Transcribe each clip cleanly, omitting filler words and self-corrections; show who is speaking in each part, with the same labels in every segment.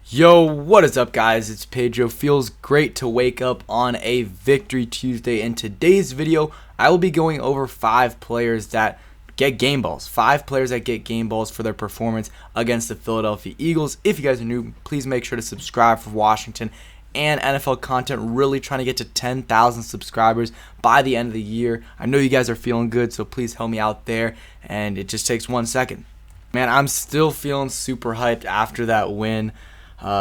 Speaker 1: Yo, what is up, guys? It's Pedro. Feels great to wake up on a Victory Tuesday. In today's video, I will be going over 5 players that get game balls. 5 players that get game balls for their performance against the Philadelphia Eagles. If you guys are new, please make sure to subscribe for Washington and NFL content. Really trying to get to 10,000 subscribers by the end of the year. I know you guys are feeling good, so please help me out there. And it just takes 1 second. Man, I'm still feeling super hyped after that win.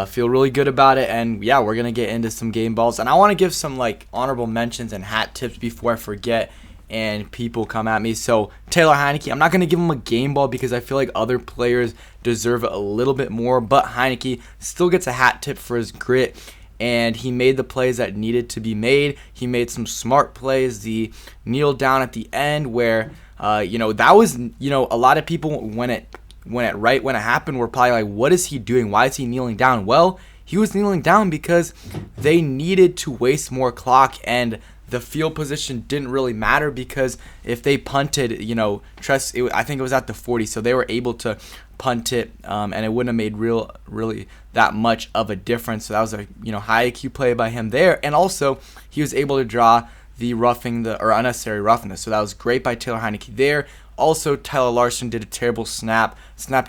Speaker 1: Feel really good about it, and yeah, we're gonna get into some game balls, and I want to give some honorable mentions and hat tips before I forget and people come at me. So Taylor Heinicke, I'm not gonna give him a game ball because I feel like other players deserve it a little bit more, but Heinicke still gets a hat tip for his grit, and he made the plays that needed to be made. He made some smart plays. The kneel down at the end where that was a lot of people when it happened, we're probably like, what is he doing? Why is he kneeling down? Well, he was kneeling down because they needed to waste more clock, and the field position didn't really matter because if they punted, I think it was at the 40, so they were able to punt it, and it wouldn't have made really that much of a difference. So that was a high IQ play by him there, and also he was able to draw the unnecessary roughness. So that was great by Taylor Heinicke there. Also, Tyler Larson did a terrible snapped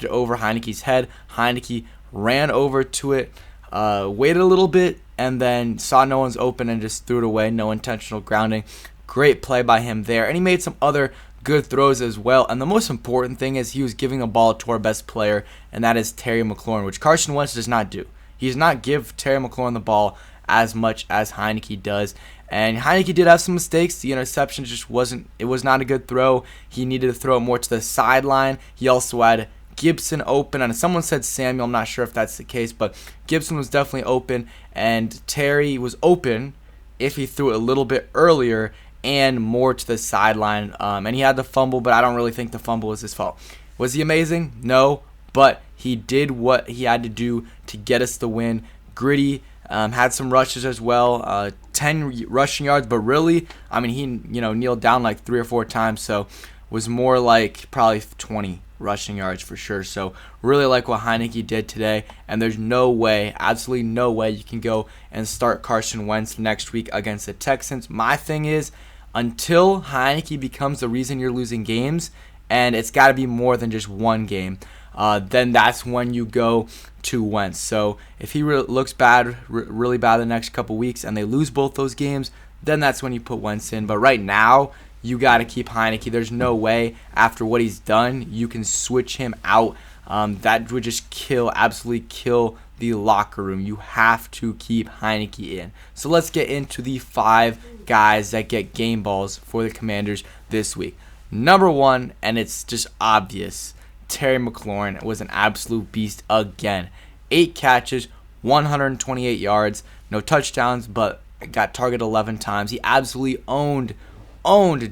Speaker 1: it over Heinicke's head. Heinicke ran over to it, waited a little bit, and then saw no one's open and just threw it away. No intentional grounding. Great play by him there. And he made some other good throws as well. And the most important thing is he was giving a ball to our best player, and that is Terry McLaurin, which Carson Wentz does not do. He does not give Terry McLaurin the ball as much as Heinicke does. And Heinicke did have some mistakes. The interception was not a good throw. He needed to throw it more to the sideline. He also had Gibson open, and someone said Samuel. I'm not sure if that's the case, but Gibson was definitely open, and Terry was open if he threw it a little bit earlier and more to the sideline. And he had the fumble, but I don't really think the fumble was his fault. Was he amazing? No, but he did what he had to do to get us the win. Gritty. Had some rushes as well, 10 rushing yards, but really, he kneeled down like 3 or 4 times, so was more like probably 20 rushing yards for sure. So really like what Heinicke did today, and there's no way, absolutely no way you can go and start Carson Wentz next week against the Texans. My thing is, until Heinicke becomes the reason you're losing games, and it's got to be more than just one game, then that's when you go to Wentz. So if he looks bad, really bad the next couple weeks, and they lose both those games, then that's when you put Wentz in. But right now, you got to keep Heinicke. There's no way after what he's done you can switch him out. That would just absolutely kill the locker room. You have to keep Heinicke in. So let's get into the 5 guys that get game balls for the Commanders this week. Number 1, and it's just obvious, Terry McLaurin was an absolute beast again. 8 catches, 128 yards, no touchdowns, but got targeted 11 times. He absolutely owned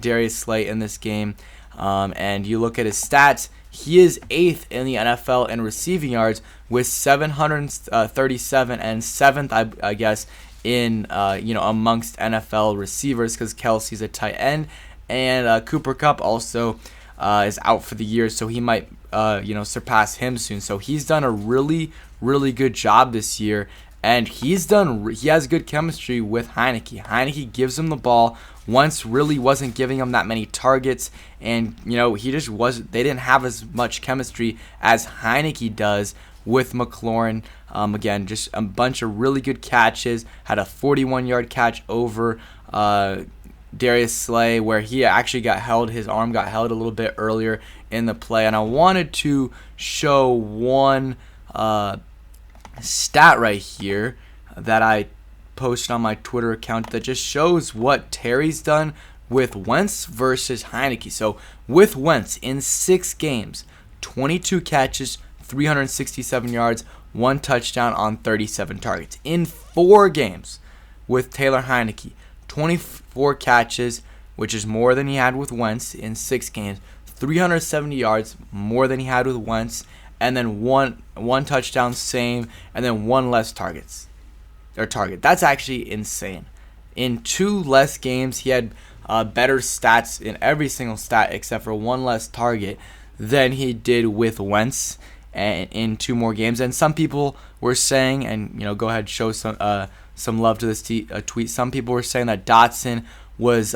Speaker 1: Darius Slay in this game. And you look at his stats, he is 8th in the NFL in receiving yards with 737 and 7th, I guess, in amongst NFL receivers because Kelsey's a tight end, and Cooper Kupp also is out for the year, so he might surpass him soon. So he's done a really good job this year, and he has good chemistry with Heinicke. Heinicke gives him the ball. Wentz really wasn't giving him that many targets, and he just wasn't. They didn't have as much chemistry as Heinicke does with McLaurin. Again, just a bunch of really good catches. Had a 41-yard catch over Darius Slay, where he actually got held. His arm got held a little bit earlier in the play. And I wanted to show one stat right here that I posted on my Twitter account that just shows what Terry's done with Wentz versus Heinicke. So with Wentz in 6 games, 22 catches, 367 yards, 1 touchdown on 37 targets. In 4 games with Taylor Heinicke, 24 catches, which is more than he had with Wentz in 6 games, 370 yards, more than he had with Wentz, and then one touchdown, same, and then 1 less target. That's actually insane. In 2 less games, he had better stats in every single stat except for 1 less target than he did with Wentz. in 2 more games. And some people were saying, and go ahead, show some love to this tweet. Some people were saying that Dotson was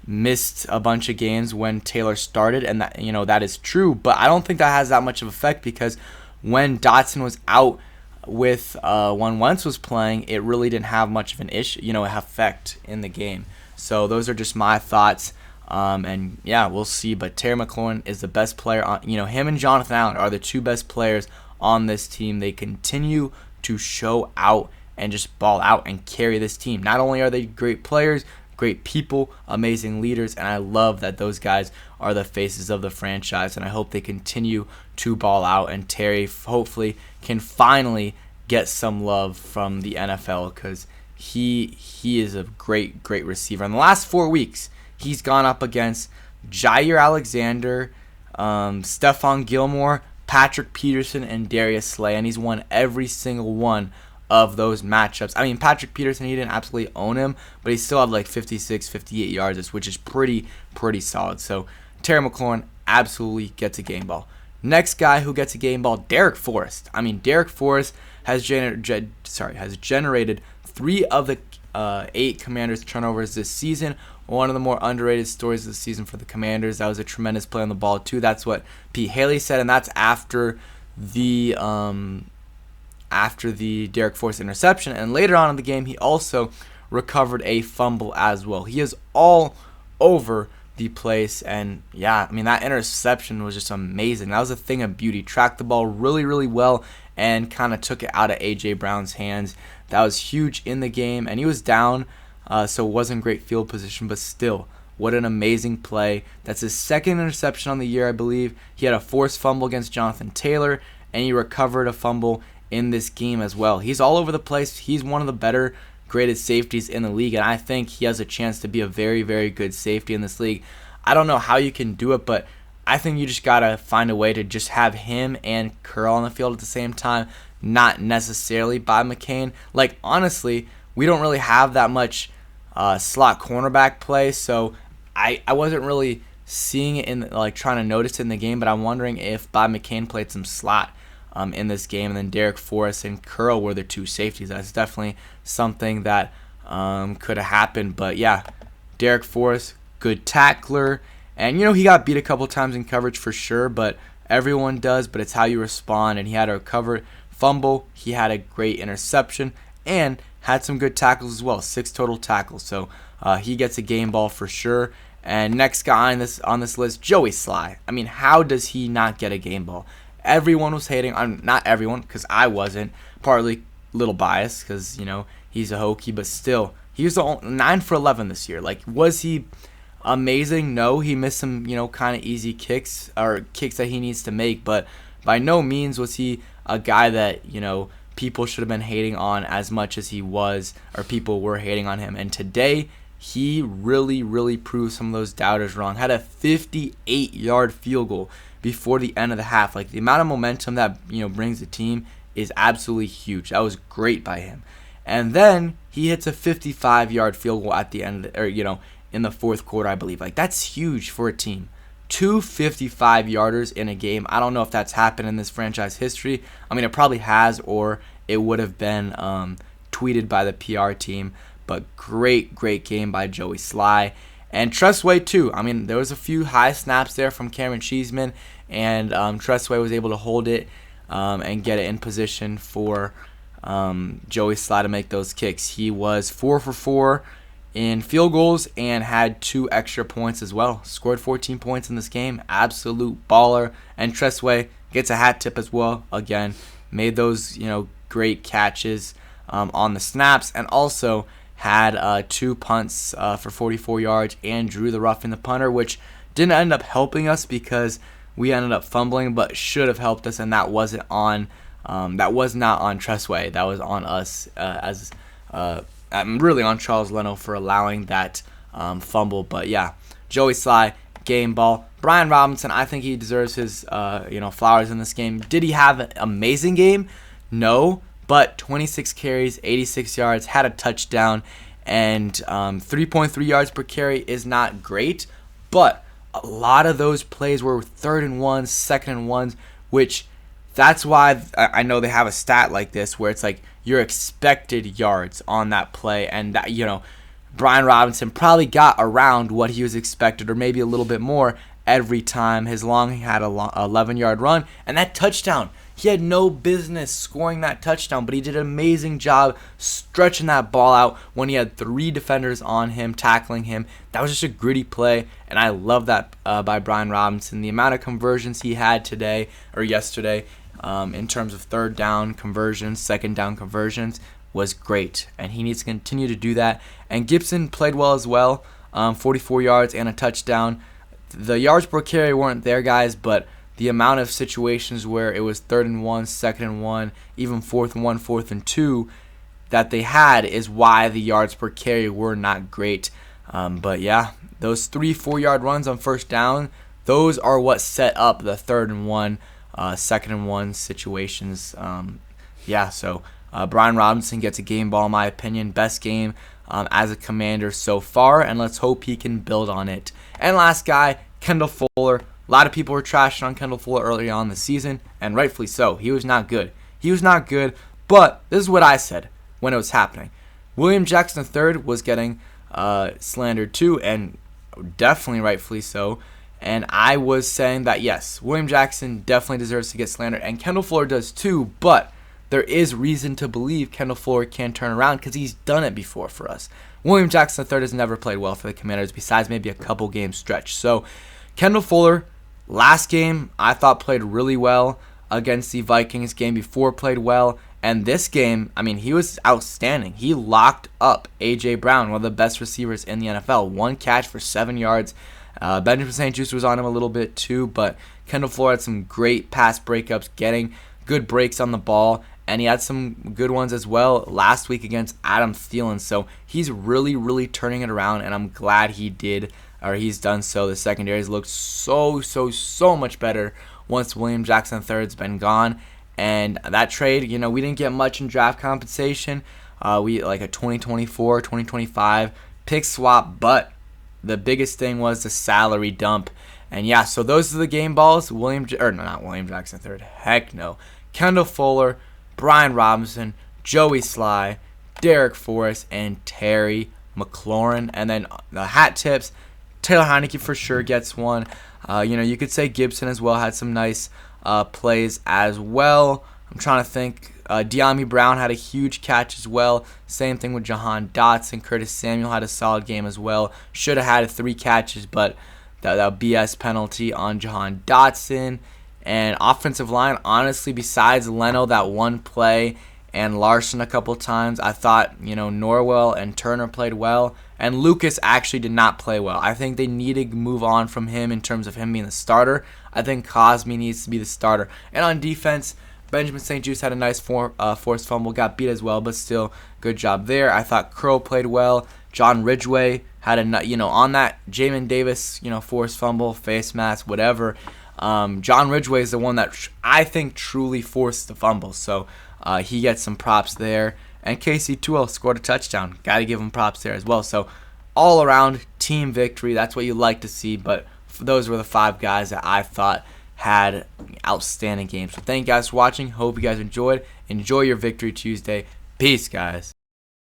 Speaker 1: missed a bunch of games when Taylor started, and that that is true. But I don't think that has that much of effect, because when Dotson was out with when Wentz was playing, it really didn't have much of an effect in the game. So those are just my thoughts. And yeah, we'll see. But Terry McLaurin is the best player on. Him and Jonathan Allen are the 2 best players on this team. They continue to show out and just ball out and carry this team. Not only are they great players, great people, amazing leaders, and I love that those guys are the faces of the franchise, and I hope they continue to ball out, and Terry hopefully can finally get some love from the NFL, because he is a great receiver. In the last 4 weeks, he's gone up against Jair Alexander, Stephon Gilmore, Patrick Peterson, and Darius Slay, and he's won every single one of those matchups. I mean, Patrick Peterson, he didn't absolutely own him, but he still had like 56, 58 yards, which is pretty solid. So Terry McLaurin absolutely gets a game ball. Next guy who gets a game ball, Derek Forrest. I mean, Derek Forrest has generated 3 of the 8 Commanders turnovers this season. One of the more underrated stories of the season for the Commanders. That was a tremendous play on the ball too. That's what Pete Haley said, and that's after the Derek Forrest interception. And later on in the game, he also recovered a fumble as well. He is all over the place, and yeah, I mean, that interception was just amazing. That was a thing of beauty. Tracked the ball really well and kind of took it out of A.J. Brown's hands. That was huge in the game, and he was down, so it wasn't great field position, but still, what an amazing play. That's his 2nd interception on the year, I believe. He had a forced fumble against Jonathan Taylor, and he recovered a fumble in this game as well. He's all over the place. He's one of the better graded safeties in the league, and I think he has a chance to be a very good safety in this league. I don't know how you can do it, but I think you just gotta find a way to just have him and Curl on the field at the same time, not necessarily by McCain. Like, honestly, we don't really have that much slot cornerback play, so I wasn't really seeing it in, like, trying to notice it in the game, but I'm wondering if Bob McCain played some slot in this game, and then Derek Forrest and Curl were the 2 safeties. That's definitely something that could have happened. But yeah, Derek Forrest, good tackler, and he got beat a couple times in coverage for sure, but everyone does, but it's how you respond. And he had a recovered fumble, he had a great interception, and had some good tackles as well, 6 total tackles. So he gets a game ball for sure. And next guy on this list, Joey Sly. I mean, how does he not get a game ball? Everyone was hating on, not everyone, because I wasn't, partly a little biased because, he's a Hokie, but still, he was 9 for 11 this year. Like, was he amazing? No, he missed some, kind of easy kicks, or kicks that he needs to make, but by no means was he a guy that, people should have been hating on as much as he was, or people were hating on him. And today, he really proved some of those doubters wrong. Had a 58-yard field goal before the end of the half. Like, the amount of momentum that brings the team is absolutely huge. That was great by him. And then he hits a 55-yard field goal at the end, in the 4th quarter, I believe. Like, that's huge for a team. 2 55-yarders in a game. I don't know if that's happened in this franchise history. I mean, it probably has, or it would have been tweeted by the PR team. But great game by Joey Sly. And Tressway, too. I mean, there was a few high snaps there from Cameron Cheeseman, and Tressway was able to hold it and get it in position for Joey Sly to make those kicks. He was 4 for 4 in field goals and had 2 extra points as well. Scored 14 points in this game. Absolute baller. And Tressway gets a hat tip as well. Again, made those great catches on the snaps, and also had 2 punts for 44 yards and drew the roughing the punter, which didn't end up helping us because we ended up fumbling, but should have helped us, and that wasn't on. That was not on Tressway. That was on us really on Charles Leno for allowing that fumble. But yeah, Joey Sly, game ball. Brian Robinson, I think he deserves his flowers in this game. Did he have an amazing game? No. But 26 carries, 86 yards, had a touchdown, and 3.3 yards per carry is not great. But a lot of those plays were 3rd and 1s, 2nd and 1s, which that's why I know they have a stat like this where it's like your expected yards on that play, and that, Brian Robinson probably got around what he was expected, or maybe a little bit more every time. His long had a 11-yard run, and that touchdown, he had no business scoring that touchdown, but he did an amazing job stretching that ball out when he had 3 defenders on him, tackling him. That was just a gritty play, and I love that by Brian Robinson. The amount of conversions he had today or yesterday in terms of third down conversions, second down conversions, was great, and he needs to continue to do that. And Gibson played well as well, 44 yards and a touchdown. The yards per carry weren't there, guys, but the amount of situations where it was 3rd and 1, 2nd and 1, even 4th and 1, 4th and 2 that they had is why the yards per carry were not great. But yeah, those 3-4-yard runs on first down, those are what set up the 3rd and 1, 2nd and 1 situations. So Brian Robinson gets a game ball, in my opinion. Best game as a Commander so far, and let's hope he can build on it. And last guy, Kendall Fuller. A lot of people were trashing on Kendall Fuller early on in the season, and rightfully so. He was not good. But this is what I said when it was happening. William Jackson III was getting slandered too, and definitely rightfully so. And I was saying that, yes, William Jackson definitely deserves to get slandered, and Kendall Fuller does too, but there is reason to believe Kendall Fuller can turn around because he's done it before for us. William Jackson III has never played well for the Commanders besides maybe a couple game stretch. So Kendall Fuller, last game, I thought played really well against the Vikings. Game before played well. And this game, I mean, he was outstanding. He locked up A.J. Brown, one of the best receivers in the NFL. 1 catch for 7 yards. Benjamin St-Juste was on him a little bit too, but Kendall Fuller had some great pass breakups, getting good breaks on the ball, and he had some good ones as well last week against Adam Thielen. So he's really, really turning it around, and I'm glad he did, or he's done so. The secondaries looked so much better once William Jackson III's been gone. And that trade, we didn't get much in draft compensation. We like a 2024, 2025 pick swap, but the biggest thing was the salary dump. And yeah, so those are the game balls. Not William Jackson III. Heck no. Kendall Fuller, Brian Robinson, Joey Sly, Derek Forrest, and Terry McLaurin. And then the hat tips, Taylor Heineke for sure gets one. You could say Gibson as well had some nice plays as well. I'm trying to think. De'Ami Brown had a huge catch as well. Same thing with Jahan Dotson. Curtis Samuel had a solid game as well. Should have had 3 catches, but that BS penalty on Jahan Dotson. And offensive line, honestly, besides Leno that one play and Larson a couple times, I thought, Norwell and Turner played well. And Lucas actually did not play well. I think they need to move on from him in terms of him being the starter. I think Cosme needs to be the starter. And on defense, Benjamin St-Juste had a nice forced fumble, got beat as well, but still good job there. I thought Crow played well. John Ridgway had on that Jamin Davis, forced fumble, face mask, whatever. John Ridgway is the one that I think truly forced the fumble, so he gets some props there. And Casey Tuell scored a touchdown. Got to give him props there as well. So all around team victory. That's what you like to see. But those were the 5 guys that I thought had outstanding games. So thank you guys for watching. Hope you guys enjoyed. Enjoy your Victory Tuesday. Peace, guys.